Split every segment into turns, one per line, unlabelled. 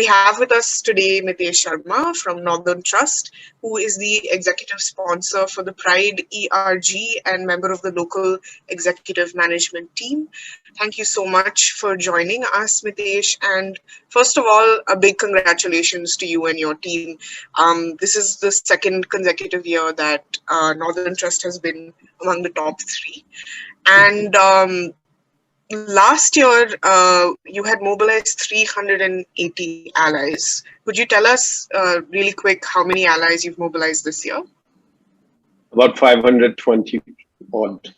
We have with us today 𝗚𝗍𝗵𝗲𝗀 from Northern Trust, who is the executive sponsor for the Pride ERG and member of the local executive management team. Thank you so much for joining us, 𝗚𝗍𝗵𝗲𝗀. And first of all, a big congratulations to you and your team. This is the second consecutive year that Northern Trust has been among the top 3. And last year, you had mobilized 380 allies. Could you tell us really quick how many allies you've mobilized this year?
About 520 odd.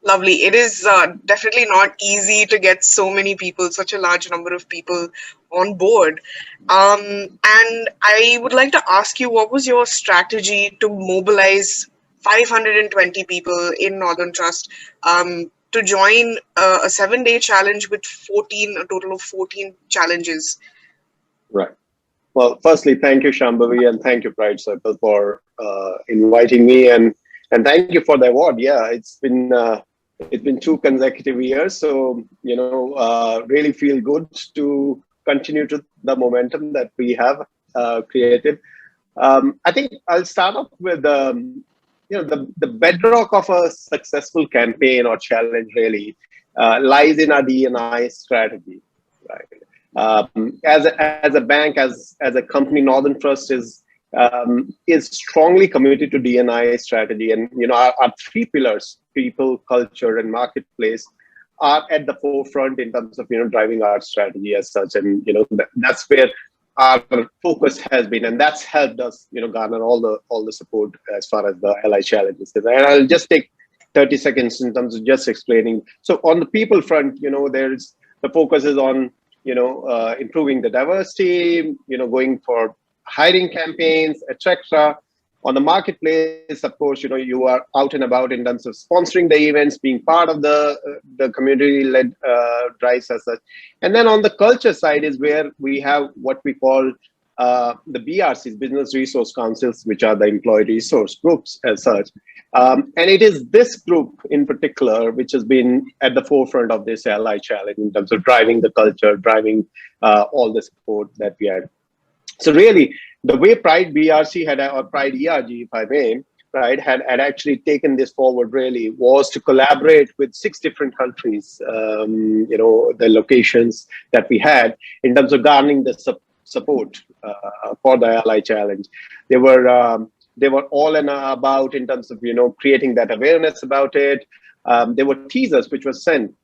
Lovely. It is definitely not easy to get so many people, such a large number of people on board. And I would like to ask you, what was your strategy to mobilize 520 people in Northern Trust to join a 7-day challenge with a total of 14 challenges?
Right. Well, firstly, thank you, Shambhavi, and thank you, Pride Circle, for inviting me, and thank you for the award. Yeah, it's been 2 consecutive years, so really feel good to continue to the momentum that we have created. I think I'll start off with the bedrock of a successful campaign or challenge really lies in our D&I strategy, right? As a bank, as a company, Northern Trust is strongly committed to D&I strategy, and our 3 pillars: people, culture, and marketplace, are at the forefront in terms of driving our strategy as such, and that's where our focus has been, and that's helped us garner all the support as far as the ally challenges. And I'll just take 30 seconds in terms of just explaining. So on the people front, there's the focus is on improving the diversity, going for hiring campaigns, etc. On the marketplace, of course, you are out and about in terms of sponsoring the events, being part of the community-led drives as such. And then on the culture side is where we have what we call the BRCs, Business Resource Councils, which are the employee resource groups as such. And it is this group in particular which has been at the forefront of this ally challenge in terms of driving the culture, driving all the support that we had. So really, the way Pride BRC or Pride ERG, if I may, right, had actually taken this forward really was to collaborate with 6 different countries, the locations that we had in terms of garnering the support for the ally challenge. They were all and about in terms of creating that awareness about it. There were teasers which were sent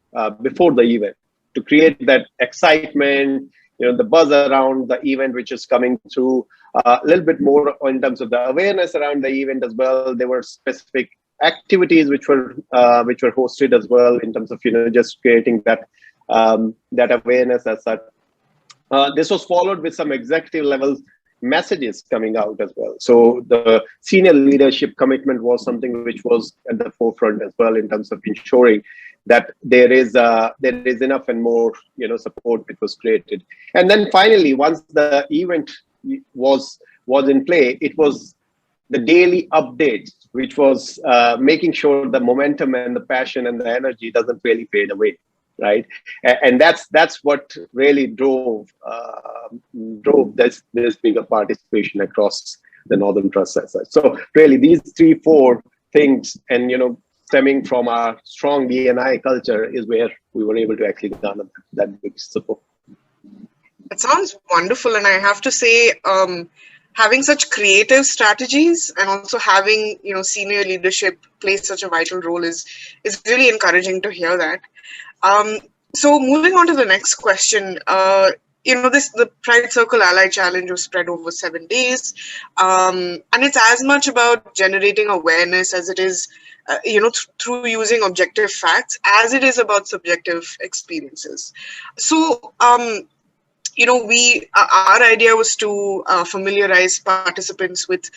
before the event to create that excitement, the buzz around the event which is coming through. A little bit more in terms of the awareness around the event as well. There were specific activities which were hosted as well in terms of just creating that awareness as such. This was followed with some executive level messages coming out as well. So the senior leadership commitment was something which was at the forefront as well in terms of ensuring that there is enough and more support which was created. And then finally, once the event was in play, it was the daily updates, which was making sure the momentum and the passion and the energy doesn't really fade away, right? And that's what really drove this bigger participation across the Northern Trust as such. So really, these 3-4 things, and stemming from our strong D&I culture, is where we were able to actually garner that big support.
That sounds wonderful, and I have to say, having such creative strategies and also having senior leadership play such a vital role is really encouraging to hear that. So moving on to the next question, the Pride Circle Ally Challenge was spread over 7 days, and it's as much about generating awareness as it is, through using objective facts, as it is about subjective experiences. So, our idea was to familiarize participants with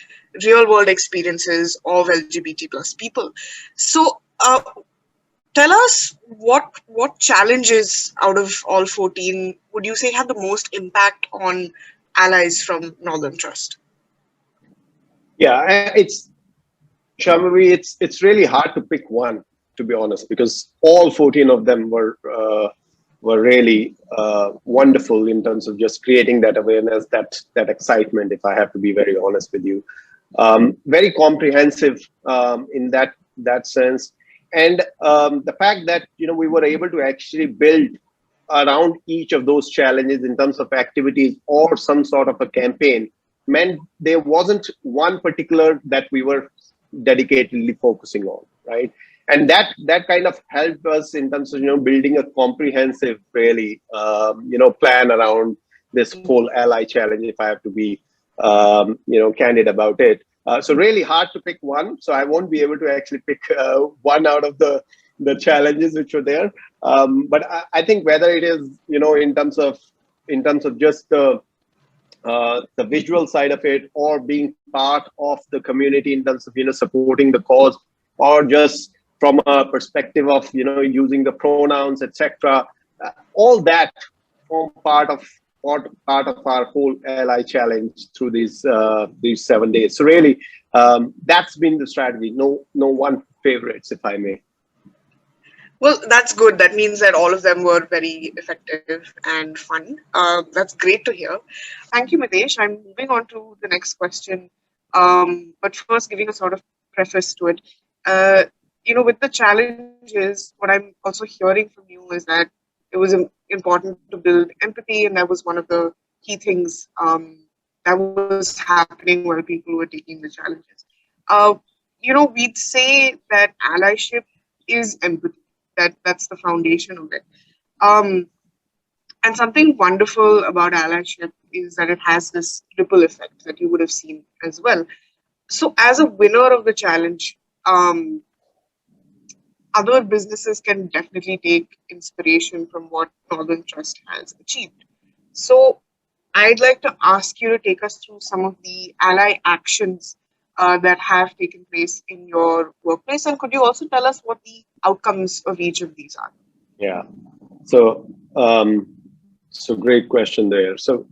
real-world experiences of LGBT+ people. So, tell us what challenges out of all 14 would you say had the most impact on allies from Northern Trust?
Yeah, Shambhavi, it's really hard to pick one, to be honest, because all 14 of them were were really wonderful in terms of just creating that awareness, that excitement, if I have to be very honest with you. Very comprehensive in that sense. And the fact that, we were able to actually build around each of those challenges in terms of activities or some sort of a campaign meant there wasn't one particular that we were dedicatedly focusing on, right? And that kind of helped us in terms of building a comprehensive, really plan around this whole ally challenge, if I have to be candid about it. So really hard to pick one. So I won't be able to actually pick one out of the challenges which were there. But I think whether it is in terms of just the visual side of it, or being part of the community in terms of supporting the cause, or just from a perspective of using the pronouns, etc., all that form part of our whole ally challenge through these 7 days. So really, that's been the strategy. No one favorites, if I may.
Well, that's good. That means that all of them were very effective and fun. That's great to hear. Thank you, Mitesh. I'm moving on to the next question. But first, giving a sort of preface to it. With the challenges, what I'm also hearing from you is that it was important to build empathy, and that was one of the key things that was happening while people were taking the challenges. We'd say that allyship is empathy. That's the foundation of it. And something wonderful about allyship is that it has this ripple effect that you would have seen as well. So as a winner of the challenge, other businesses can definitely take inspiration from what Northern Trust has achieved. So I'd like to ask you to take us through some of the ally actions that have taken place in your workplace. And could you also tell us what the outcomes of each of these are?
Yeah. So great question there. So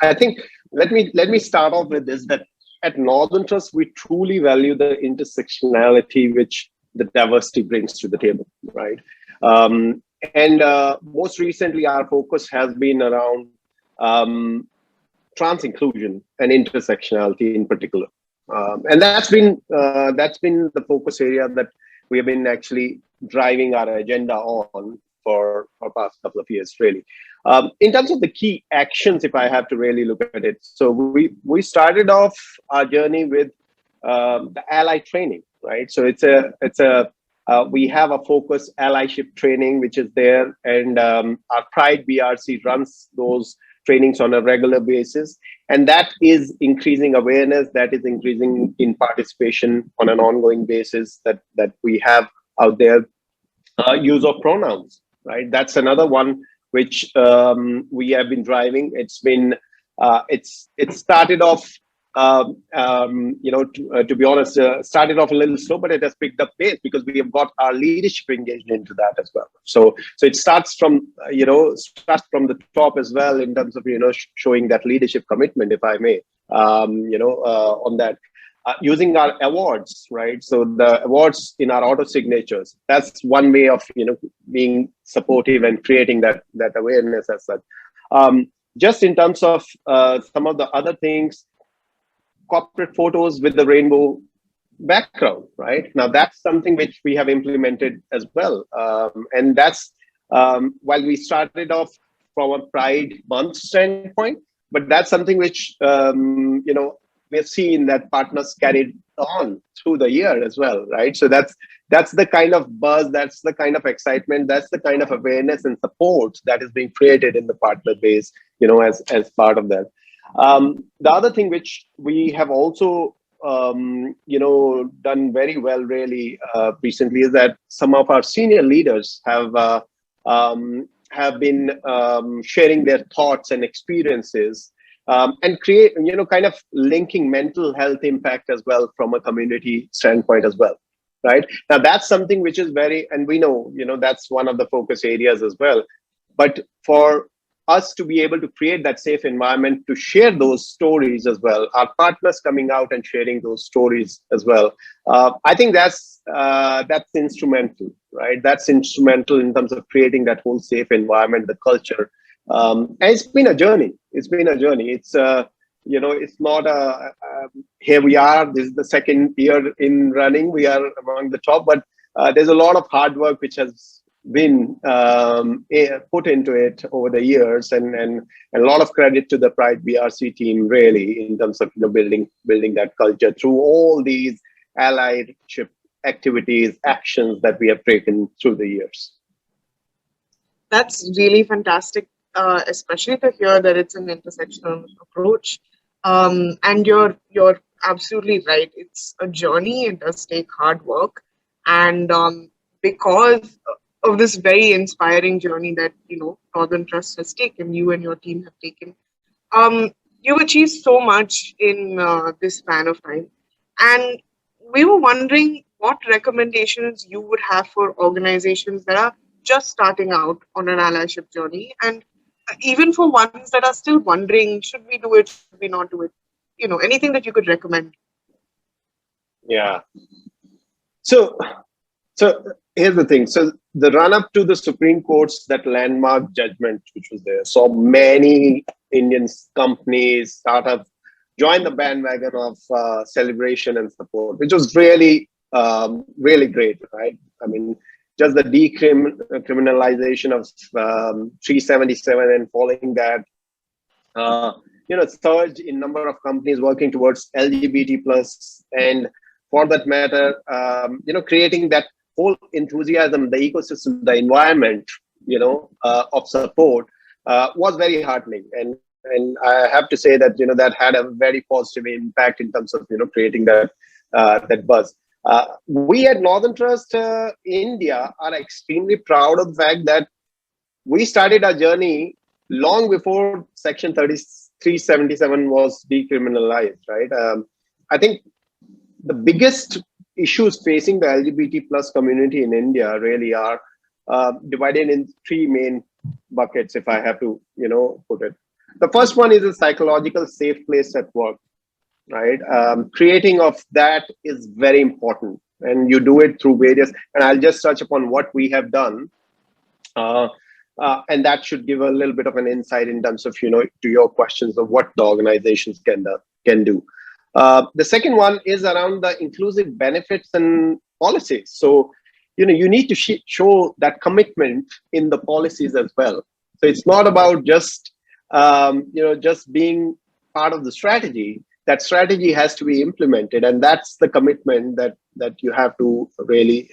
I think let me start off with this, that at Northern Trust, we truly value the intersectionality which the diversity brings to the table, right? And most recently, our focus has been around trans inclusion and intersectionality in particular. And that's been the focus area that we have been actually driving our agenda on for the past couple of years, really. In terms of the key actions, if I have to really look at it, so we started off our journey with the ally training, right? So we have a focus allyship training which is there, and our Pride BRC runs those trainings on a regular basis, and that is increasing awareness, that is increasing in participation on an ongoing basis that we have out there. Use of pronouns, right? That's another one which we have been driving. It's been it started off to be honest, started off a little slow, but it has picked up pace because we have got our leadership engaged into that as well. So it starts from the top as well in terms of showing that leadership commitment, if I may, on that. Using our awards, right? So the awards in our auto signatures, that's one way of being supportive and creating that awareness as such. Just in terms of some of the other things, corporate photos with the rainbow background, right? Now that's something which we have implemented as well. And that's while we started off from a Pride Month standpoint, but that's something which, we've seen that partners carried on through the year as well, right? So that's the kind of buzz, that's the kind of excitement, that's the kind of awareness and support that is being created in the partner base, as part of that. The other thing which we have also, done very well really recently is that some of our senior leaders have been sharing their thoughts and experiences and create, kind of linking mental health impact as well from a community standpoint as well, right? Now that's something which is and we know, that's one of the focus areas as well. But for us to be able to create that safe environment to share those stories as well, our partners coming out and sharing those stories as well. I think that's instrumental, right? That's instrumental in terms of creating that whole safe environment, the culture. And it's been a journey. It's been a journey. It's it's not here we are. This is the second year in running. We are among the top, but there's a lot of hard work which has been put into it over the years, and a lot of credit to the Pride BRC team, really, in terms of building that culture through all these allyship activities, actions that we have taken through the years.
That's really fantastic, especially to hear that it's an intersectional approach. And you're absolutely right. It's a journey. It does take hard work, and because of this very inspiring journey that Northern Trust has taken, you and your team have taken, you've achieved so much in this span of time. And we were wondering what recommendations you would have for organizations that are just starting out on an allyship journey, and even for ones that are still wondering, should we do it, should we not do it? Anything that you could recommend.
Yeah. So here's the thing. So the run up to the Supreme Court's that landmark judgment, which was there, saw many Indian companies, startups join the bandwagon of celebration and support, which was really, really great, right? I mean, just the decriminalization of 377 and following that, surge in number of companies working towards LGBT plus, and for that matter, creating that whole enthusiasm, the ecosystem, the environment, of support was very heartening. And I have to say that, that had a very positive impact in terms of, creating that buzz. We at Northern Trust India are extremely proud of the fact that we started our journey long before Section 377 was decriminalized, right? I think the biggest issues facing the LGBT plus community in India really are divided in three main buckets, if I have to, put it. The first one is a psychological safe place at work, right? Creating of that is very important, and you do it through various, and I'll just touch upon what we have done. And that should give a little bit of an insight in terms of, to your questions of what the organizations can do. The second one is around the inclusive benefits and policies. So, you need to show that commitment in the policies as well. So it's not about just, just being part of the strategy. That strategy has to be implemented, and that's the commitment that you have to really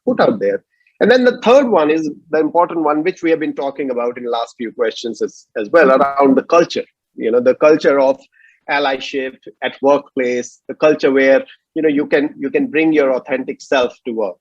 put out there. And then the third one is the important one, which we have been talking about in the last few questions as well, around the culture. The culture of allyship at workplace, the culture where you can bring your authentic self to work,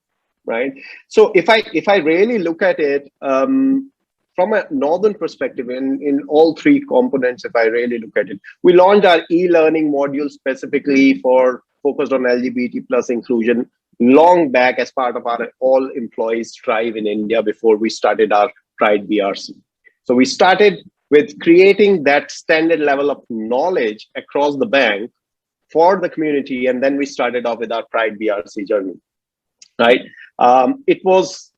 right? So if I really look at it from a Northern perspective, in all three components, if I really look at it, we launched our e-learning module specifically focused on LGBT plus inclusion long back as part of our all employees drive in India before we started our Pride BRC. So we started with creating that standard level of knowledge across the bank for the community, and then we started off with our Pride BRC journey, right? It was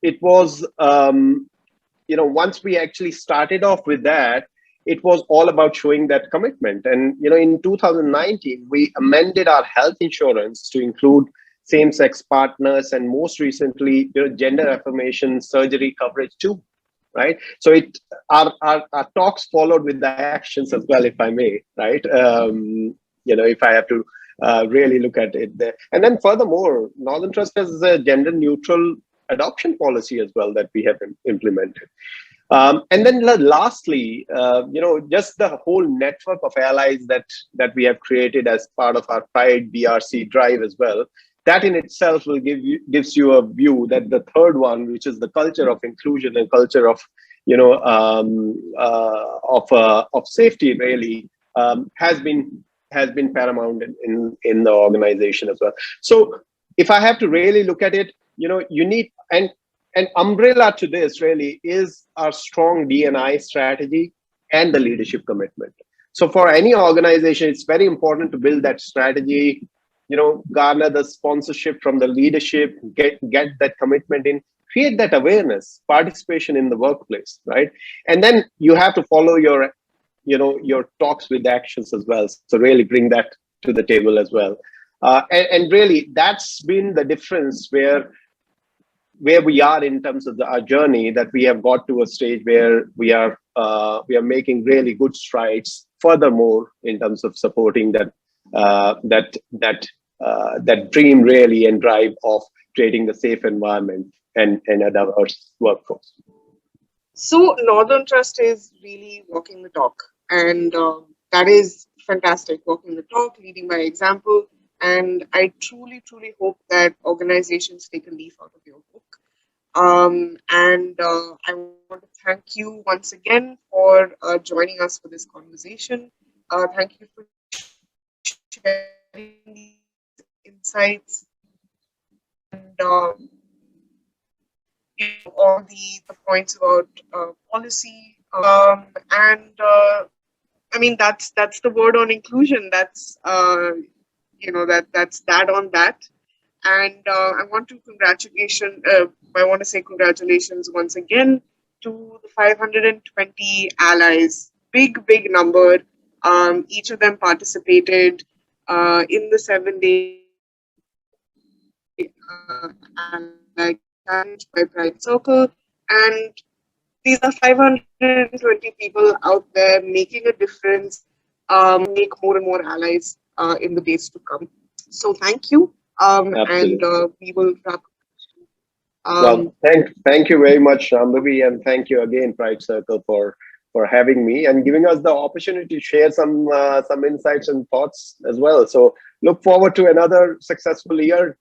once we actually started off with that, it was all about showing that commitment. And in 2019, we amended our health insurance to include same-sex partners, and most recently, gender affirmation surgery coverage too, right? So our talks followed with the actions as well, if I may, right? If I have to really look at it there. And then furthermore, Northern Trust has a gender-neutral adoption policy as well that we have implemented. And then lastly, just the whole network of allies that we have created as part of our Pride BRC drive as well. That in itself will gives you a view that the third one, which is the culture of inclusion and culture of of safety, really has been paramount in the organization as well. So if I have to really look at it, you need an umbrella to this really is our strong D&I strategy and the leadership commitment. So for any organization, it's very important to build that strategy, garner the sponsorship from the leadership, get that commitment in, create that awareness, participation in the workplace, right? And then you have to follow your talks with actions as well. So really bring that to the table as well. And really, that's been the difference where we are in terms of our journey, that we have got to a stage where we are making really good strides furthermore in terms of supporting that dream really and drive of creating the safe environment and a diverse workforce.
So Northern Trust is really walking the talk, and that is fantastic, walking the talk, leading by example. And I truly, truly hope that organizations take a leaf out of your book. And I want to thank you once again for joining us for this conversation. Thank you for sharing these insights and all the points about policy. I mean, that's the word on inclusion. That's that's that on that. And I want to say congratulations once again to the 520 allies. Big number. Each of them participated in the 7-day ally challenge by Pride Circle. And these are 520 people out there making a difference, make more and more allies in the days to come. So thank you. And we will wrap.
Well, thank you very much, Shambhavi, and thank you again, Pride Circle, for having me and giving us the opportunity to share some insights and thoughts as well. So look forward to another successful year